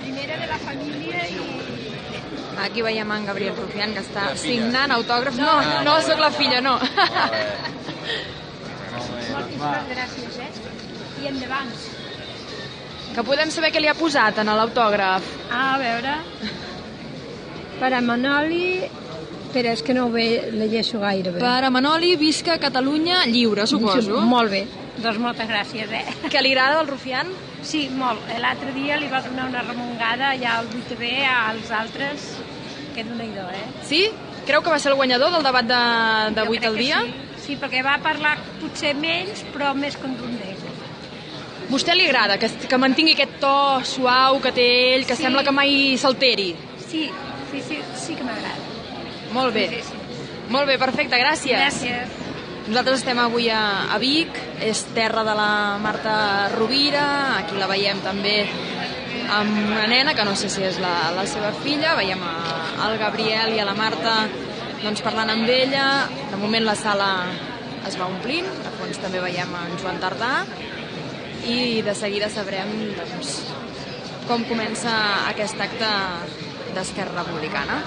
primera de la família i... Aquí veiem en Gabriel Rufián, que està signant autògrafs. No, sóc la filla, no. Moltíssimes gràcies, I endavant. Que podem saber què li ha posat en l'autògraf. A veure... Per a Manoli... Però és que no ho llegeixo gaire bé. Per a Manoli, visca Catalunya lliure, suposo. Molt bé. Doncs moltes gràcies, Que li agrada el Rufián? Sí, molt. L'altre dia li va donar una remongada allà al 8B als altres, que déu-n'hi-do, Sí? Creu que va ser el guanyador del debat de 8 al dia? Sí, perquè va parlar potser menys, però més contundent. Vostè li agrada que mantingui aquest to suau que té ell, que sembla que mai s'alteri? Sí que m'agrada. Molt bé. Molt bé, perfecte, gràcies. Gràcies. Nosaltres estem avui a Vic, és terra de la Marta Rovira, aquí la veiem també amb una nena, que no sé si és la seva filla, veiem el Gabriel i a la Marta doncs, parlant amb ella. De moment la sala es va omplint, a fons també veiem en Joan Tardà, i de seguida sabrem doncs, com comença aquest acte d'Esquerra Republicana.